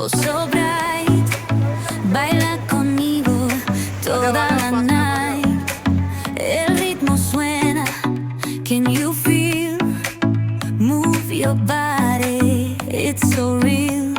Oh, so bright. Baila conmigo toda la night. El ritmo suena. Can you feel? Move your body. It's so real.